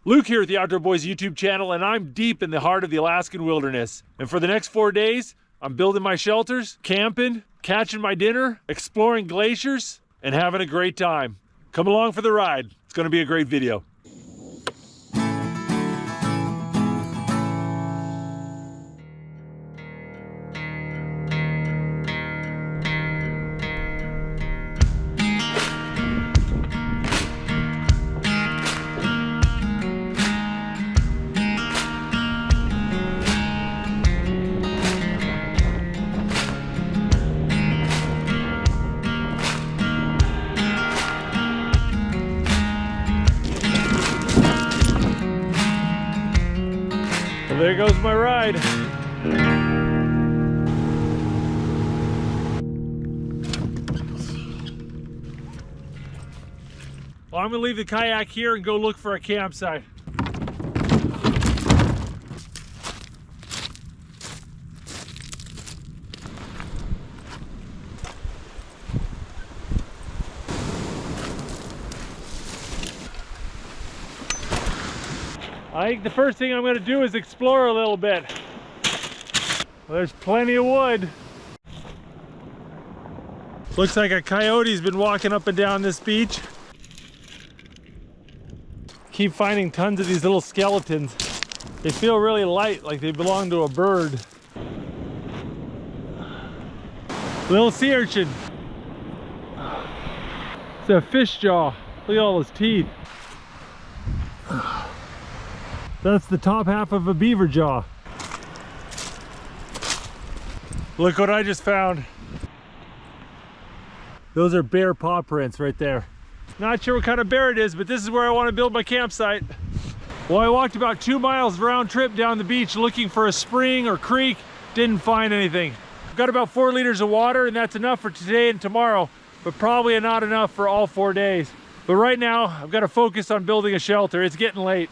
Luke here at the Outdoor Boys YouTube channel, and I'm deep in the heart of the Alaskan wilderness. And for the next 4 days, I'm building my shelters, camping, catching my dinner, exploring glaciers, and having a great time. Come along for the ride. It's gonna be a great video. Well, there goes my ride. Well, I'm gonna leave the kayak here and go look for a campsite. I think the first thing I'm going to do is explore a little bit. Well, there's plenty of wood. Looks like a coyote's been walking up and down this beach. Keep finding tons of these little skeletons. They feel really light, like they belong to a bird. Little sea urchin. It's a fish jaw. Look at all those teeth. That's the top half of a beaver jaw. Look what I just found. Those are bear paw prints right there. Not sure what kind of bear it is, but this is where I want to build my campsite. Well, I walked about 2 miles round trip down the beach looking for a spring or creek. Didn't find anything. I've got about 4 liters of water, and that's enough for today and tomorrow, but probably not enough for all 4 days. But right now, I've got to focus on building a shelter. It's getting late.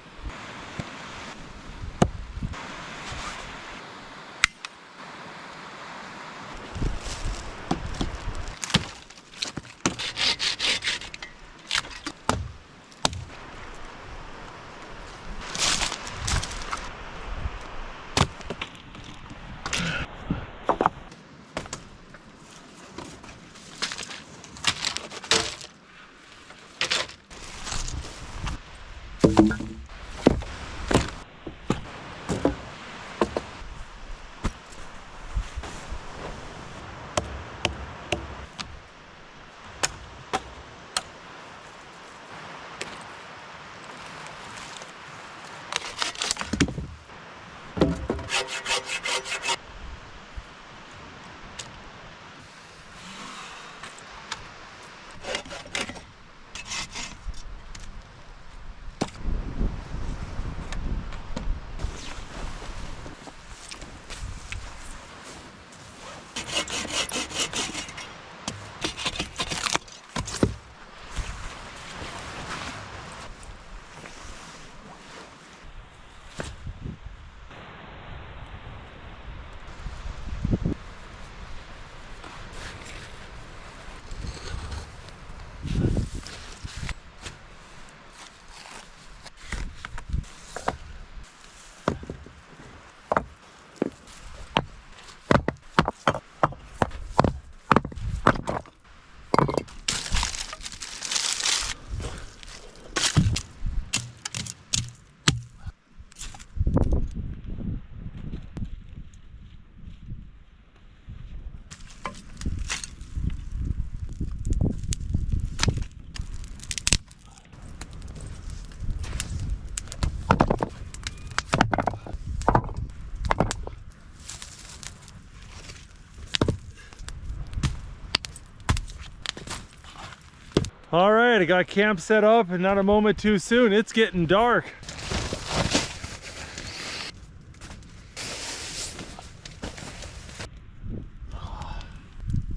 All right, I got camp set up, and not a moment too soon. It's getting dark.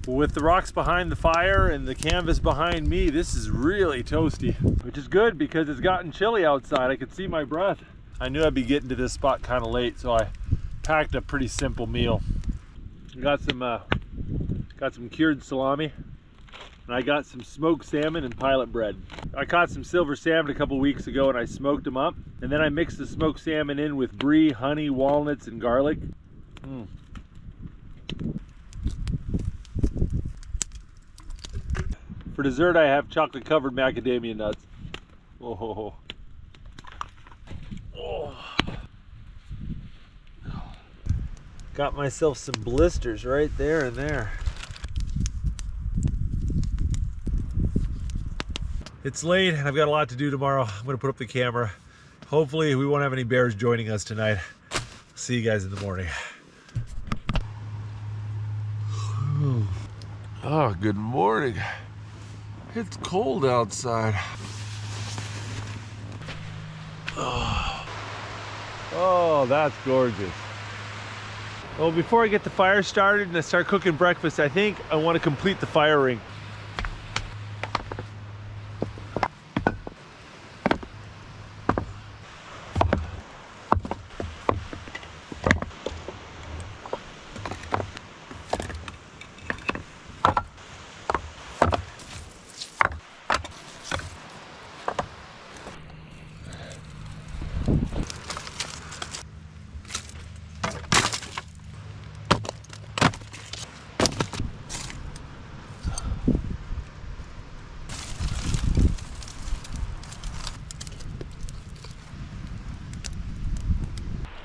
With the rocks behind the fire and the canvas behind me, this is really toasty, which is good because it's gotten chilly outside. I can see my breath. I knew I'd be getting to this spot kind of late, so I packed a pretty simple meal. Got some cured salami, and I got some smoked salmon and pilot bread. I caught some silver salmon a couple weeks ago and I smoked them up. And then I mixed the smoked salmon in with brie, honey, walnuts, and garlic. For dessert, I have chocolate covered macadamia nuts. Oh. Got myself some blisters right there and there. It's late and I've got a lot to do tomorrow. I'm gonna put up the camera. Hopefully we won't have any bears joining us tonight. See you guys in the morning. Oh, good morning. It's cold outside. Oh, that's gorgeous. Well, before I get the fire started and I start cooking breakfast, I think I want to complete the fire ring.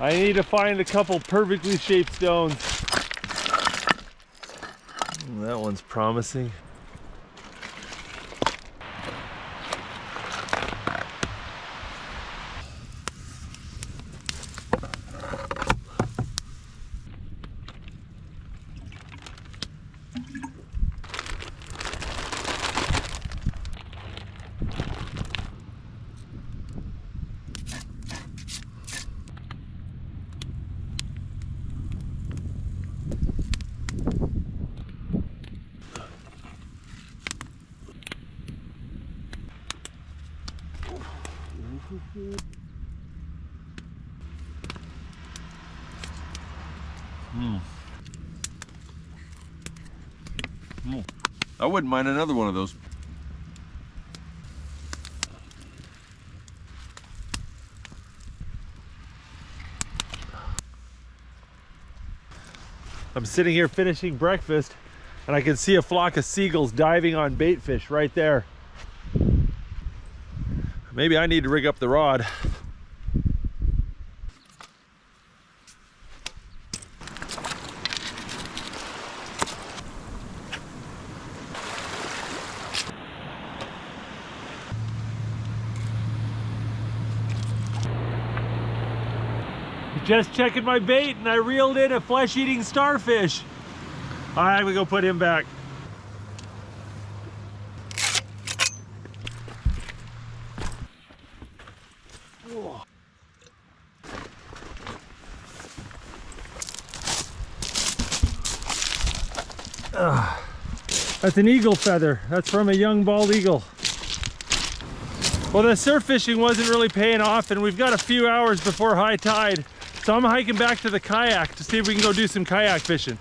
I need to find a couple perfectly shaped stones. That one's promising. I wouldn't mind another one of those. I'm sitting here finishing breakfast and I can see a flock of seagulls diving on bait fish right there. Maybe I need to rig up the rod. Just checking my bait and I reeled in a flesh-eating starfish. All right, we go put him back. That's an eagle feather. That's from a young bald eagle. Well, the surf fishing wasn't really paying off and we've got a few hours before high tide. So I'm hiking back to the kayak to see if we can go do some kayak fishing.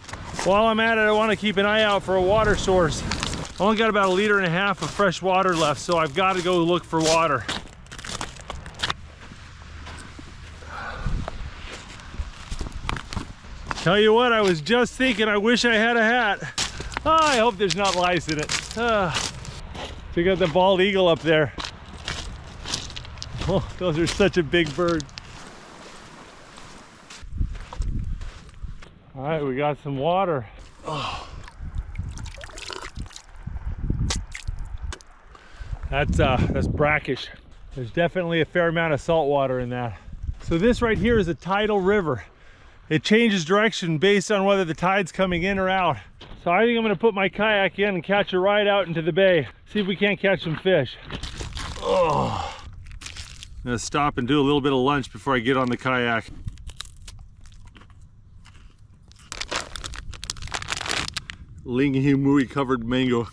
While I'm at it, I want to keep an eye out for a water source. I only got about 1.5 liters of fresh water left, so I've got to go look for water. Tell you what, I was just thinking, I wish I had a hat. Oh, I hope there's not lice in it. Check out the bald eagle up there. Oh, those are such a big bird. All right, we got some water. Oh. That's brackish. There's definitely a fair amount of salt water in that. So this right here is a tidal river. It changes direction based on whether the tide's coming in or out. So I think I'm gonna put my kayak in and catch a ride out into the bay. See if we can't catch some fish. Oh. I'm gonna stop and do a little bit of lunch before I get on the kayak. Linghi covered mango.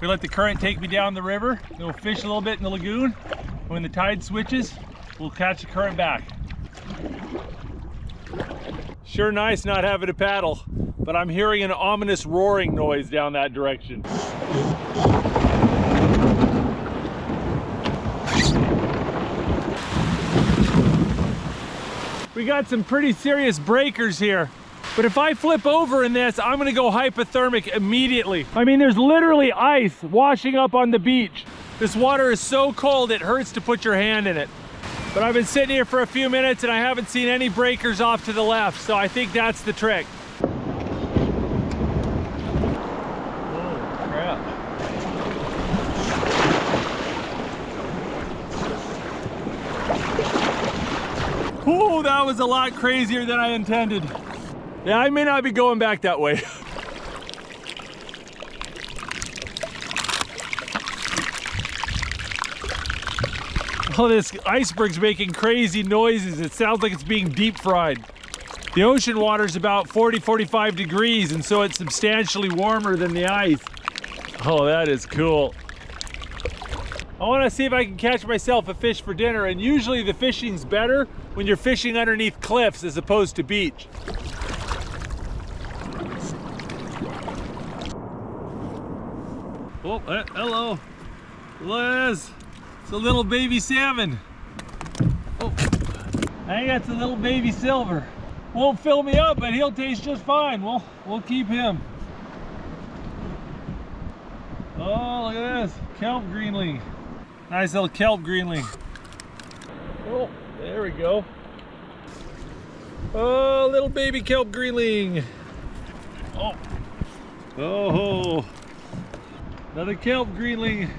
We let the current take me down the river, then we'll fish a little bit in the lagoon. When the tide switches, we'll catch the current back. Sure nice not having to paddle, but I'm hearing an ominous roaring noise down that direction. We got some pretty serious breakers here. But if I flip over in this, I'm gonna go hypothermic immediately. I mean, there's literally ice washing up on the beach. This water is so cold, it hurts to put your hand in it. But I've been sitting here for a few minutes and I haven't seen any breakers off to the left, so I think that's the trick. Oh, crap. Oh, that was a lot crazier than I intended. Yeah, I may not be going back that way. Oh, this iceberg's making crazy noises. It sounds like it's being deep fried. The ocean water's about 40-45 degrees, and so it's substantially warmer than the ice. Oh, that is cool. I want to see if I can catch myself a fish for dinner, and usually the fishing's better when you're fishing underneath cliffs as opposed to beach. Oh, hello, Liz. It's a little baby salmon. Oh, I think that's a little baby silver. Won't fill me up, but he'll taste just fine. We'll keep him. Oh, look at this, kelp greenling. Nice little kelp greenling. Oh, there we go. Oh, little baby kelp greenling. Oh, oh, another kelp greenling.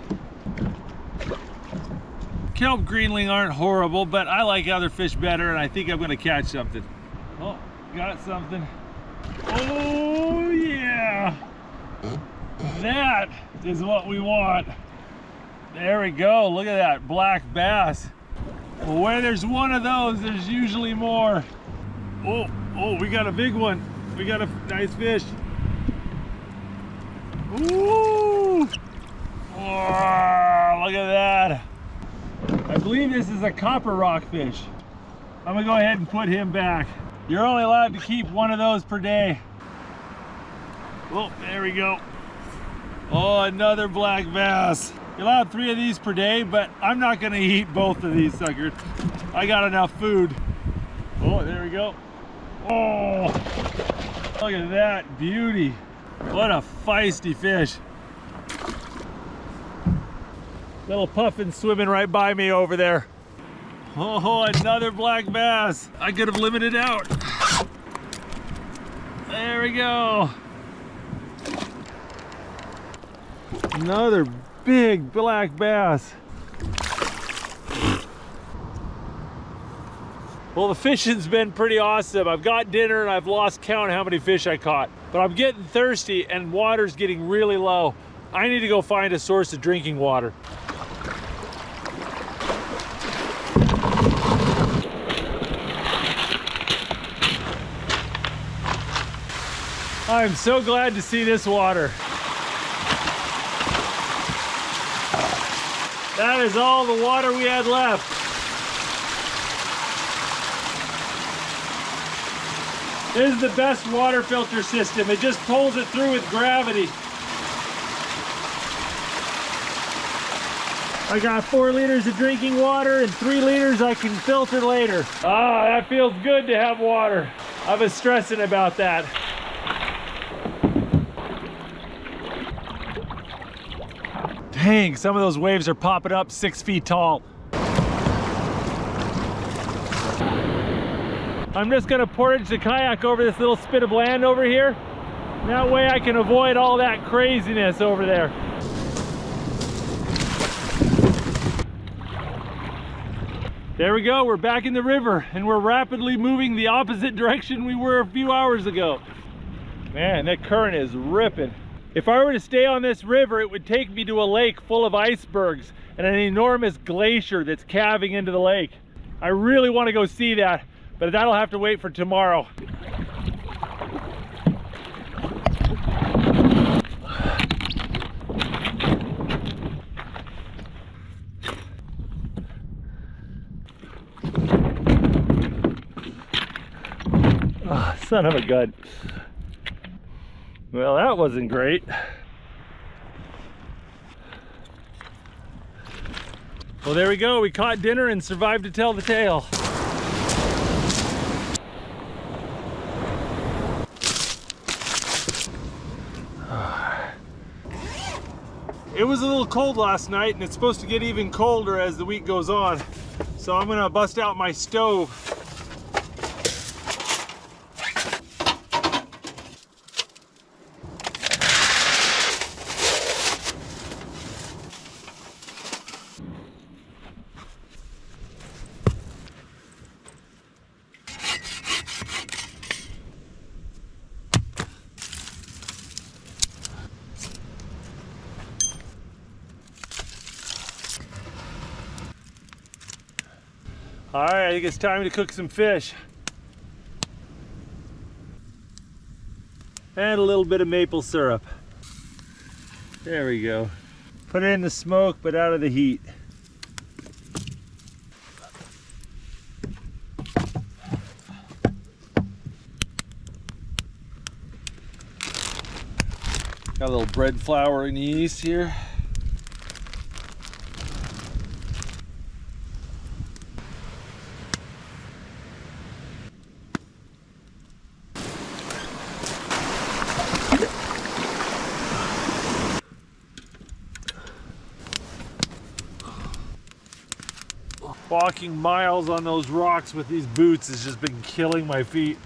Kelp greenling aren't horrible, but I like other fish better, and I think I'm gonna catch something. Oh, got something. Oh yeah, that is what we want. There we go, look at that black bass. Well, where there's one of those, there's usually more. Oh, oh, we got a big one. We got a nice fish. Ooh, oh, look at that. I believe this is a copper rockfish. I'm gonna go ahead and put him back. You're only allowed to keep one of those per day. Oh, there we go. Oh, another black bass. You're allowed 3 of these per day, but I'm not gonna eat both of these suckers. I got enough food. Oh, there we go. Oh, look at that beauty. What a feisty fish. Little puffin swimming right by me over there. Oh, another black bass. I could have limited out. There we go. Another big black bass. Well, the fishing's been pretty awesome. I've got dinner and I've lost count how many fish I caught. But I'm getting thirsty and water's getting really low. I need to go find a source of drinking water. I'm so glad to see this water. That is all the water we had left. This is the best water filter system. It just pulls it through with gravity. I got 4 liters of drinking water and 3 liters I can filter later. Ah, that feels good to have water. I was stressing about that. Dang, some of those waves are popping up 6 feet tall. I'm just gonna portage the kayak over this little spit of land over here. That way I can avoid all that craziness over there. There we go, we're back in the river and we're rapidly moving the opposite direction we were a few hours ago. Man, that current is ripping. If I were to stay on this river, it would take me to a lake full of icebergs and an enormous glacier that's calving into the lake. I really want to go see that, but that'll have to wait for tomorrow. Oh, son of a gun. Well, that wasn't great. Well, there we go. We caught dinner and survived to tell the tale. It was a little cold last night, and it's supposed to get even colder as the week goes on. So I'm gonna bust out my stove. All right, I think it's time to cook some fish. And a little bit of maple syrup. There we go. Put it in the smoke, but out of the heat. Got a little bread flour and yeast here. Walking miles on those rocks with these boots has just been killing my feet.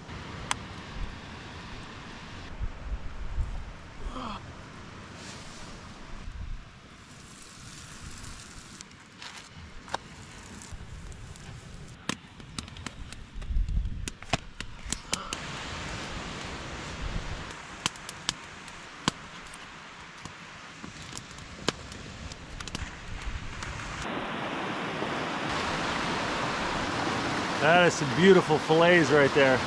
That is some beautiful fillets right there.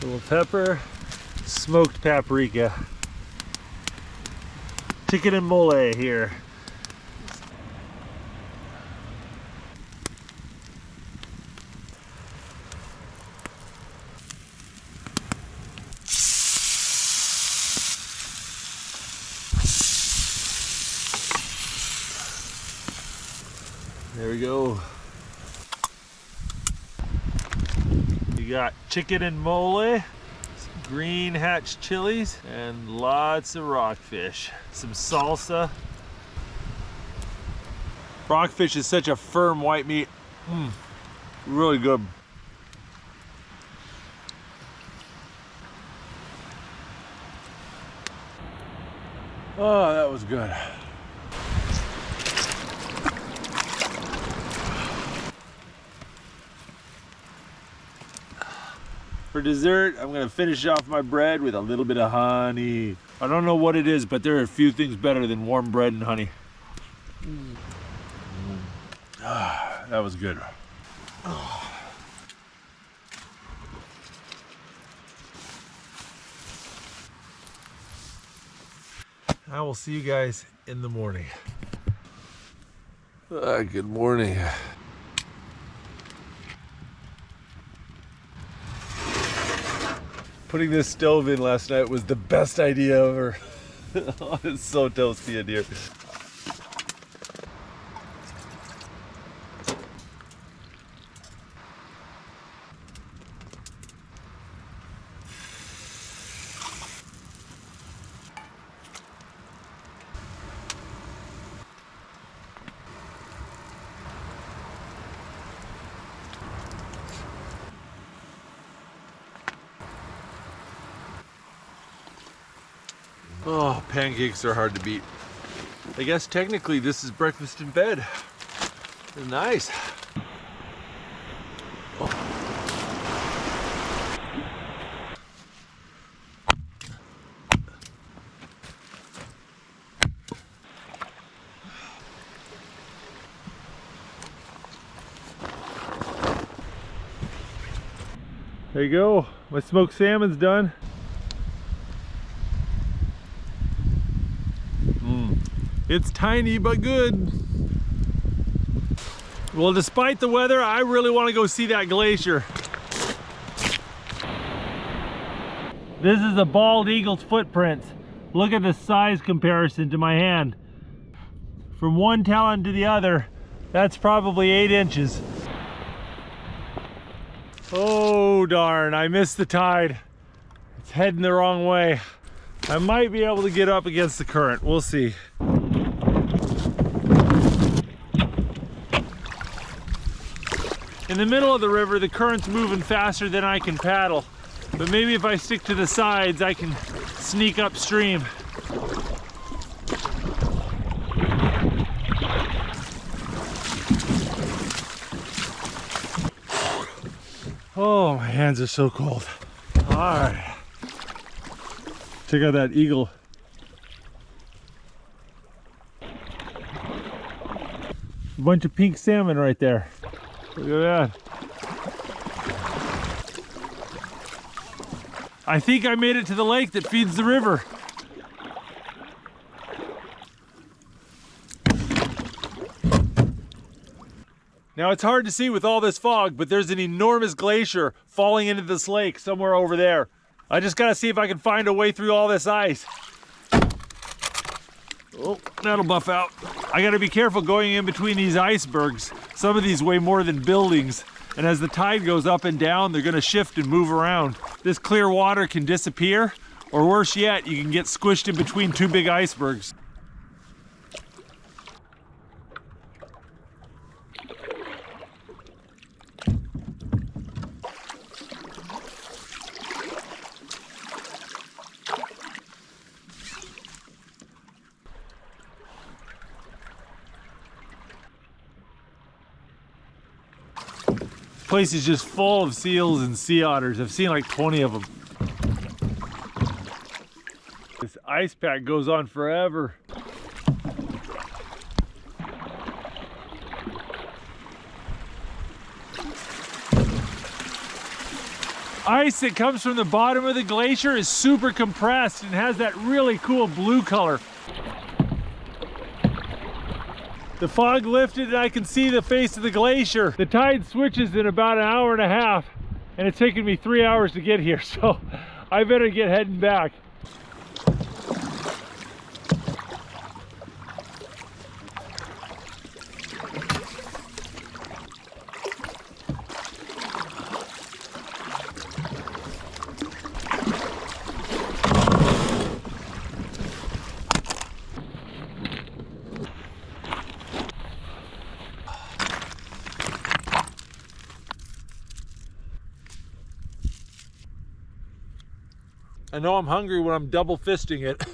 A little pepper, smoked paprika. Chicken and mole here. There we go. You got chicken and mole, some green hatch chilies, and lots of rockfish. Some salsa. Rockfish is such a firm white meat. Really good. Oh, that was good. For dessert, I'm gonna finish off my bread with a little bit of honey. I don't know what it is, but there are a few things better than warm bread and honey. Ah, that was good. I will see you guys in the morning. Good morning. Putting this stove in last night was the best idea ever. It's so toasty in here. Oh, pancakes are hard to beat. I guess technically this is breakfast in bed. They're nice. Oh. There you go. My smoked salmon's done. It's tiny but good. Well, despite the weather, I really want to go see that glacier. This is a bald eagle's footprints. Look at the size comparison to my hand. From one talon to the other, that's probably 8 inches. Oh darn, I missed the tide. It's heading the wrong way. I might be able to get up against the current, we'll see. In the middle of the river, the current's moving faster than I can paddle. But maybe if I stick to the sides, I can sneak upstream. Oh, my hands are so cold. All right. Check out that eagle. A bunch of pink salmon right there. Look at that. I think I made it to the lake that feeds the river. Now it's hard to see with all this fog, but there's an enormous glacier falling into this lake somewhere over there. I just gotta see if I can find a way through all this ice. Oh, that'll buff out. I gotta be careful going in between these icebergs. Some of these weigh more than buildings, and as the tide goes up and down, they're gonna shift and move around. This clear water can disappear, or worse yet, you can get squished in between 2 big icebergs. Place is just full of seals and sea otters. I've seen like 20 of them. This ice pack goes on forever. Ice that comes from the bottom of the glacier is super compressed and has that really cool blue color. The fog lifted and I can see the face of the glacier. The tide switches in about an hour and a half, and it's taken me 3 hours to get here, so I better get heading back. I know I'm hungry when I'm double fisting it.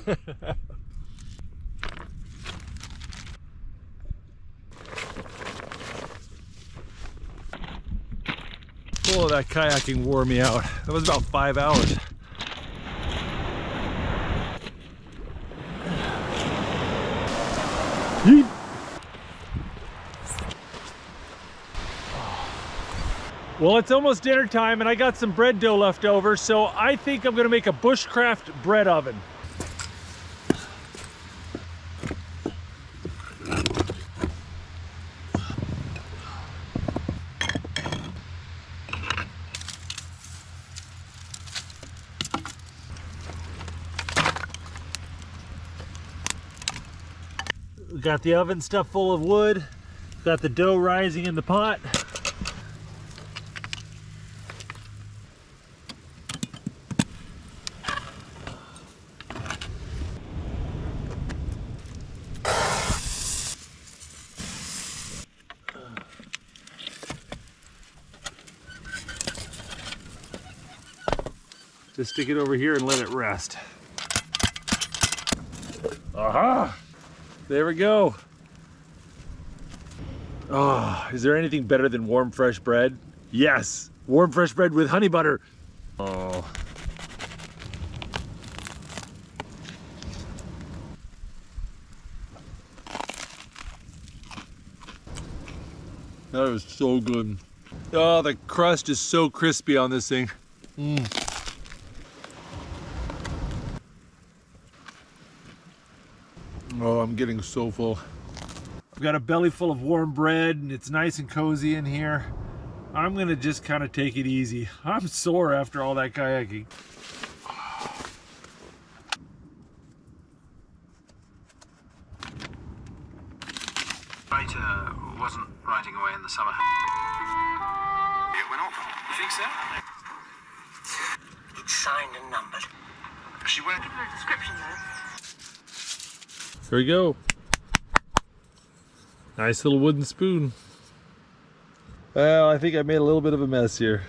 Oh, that kayaking wore me out. That was about 5 hours. Yeet. Well, it's almost dinner time and I got some bread dough left over, so I think I'm gonna make a Bushcraft bread oven. We got the oven stuffed full of wood, got the dough rising in the pot. Just stick it over here and let it rest. Aha! There we go. Oh, is there anything better than warm fresh bread? Yes! Warm fresh bread with honey butter. Oh. That was so good. Oh, the crust is so crispy on this thing. Oh, I'm getting so full. I've got a belly full of warm bread and it's nice and cozy in here. I'm gonna just kind of take it easy. I'm sore after all that kayaking. Writer wasn't writing away in the summer. It went off. You think so? It's signed and numbered. She went. Give her a description though. Here we go. Nice little wooden spoon. Well, I think I made a little bit of a mess here.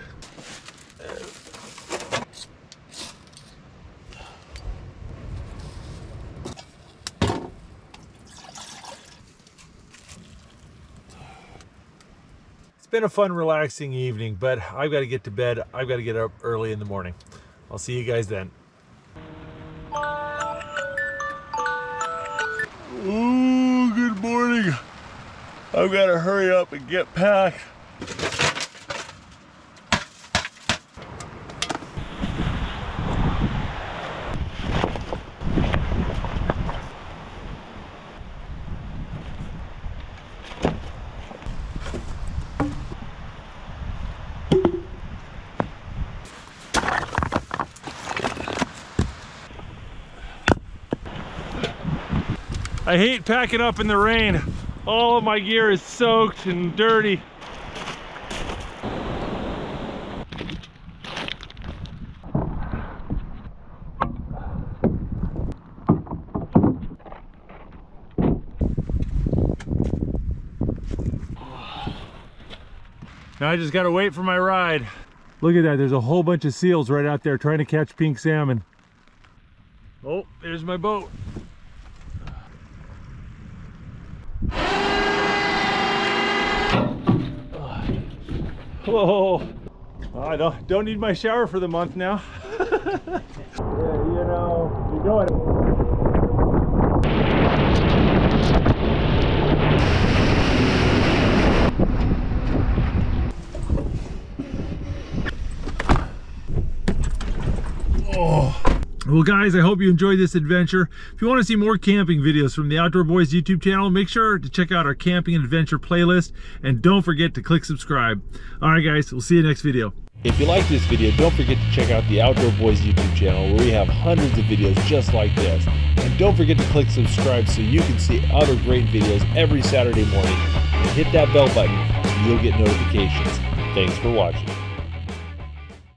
It's been a fun, relaxing evening, but I've got to get to bed. I've got to get up early in the morning. I'll see you guys then. Ooh, good morning. I've got to hurry up and get packed. I hate packing up in the rain. All of my gear is soaked and dirty. Now I just gotta wait for my ride. Look at that, there's a whole bunch of seals right out there trying to catch pink salmon. Oh, there's my boat. Whoa, I don't need my shower for the month now. Yeah, you know, you're going. Well guys, I hope you enjoyed this adventure. If you want to see more camping videos from the Outdoor Boys YouTube channel, make sure to check out our camping and adventure playlist, and don't forget to click subscribe. Alright guys, we'll see you next video. If you like this video, don't forget to check out the Outdoor Boys YouTube channel where we have hundreds of videos just like this. And don't forget to click subscribe so you can see other great videos every Saturday morning. And hit that bell button and you'll get notifications. Thanks for watching.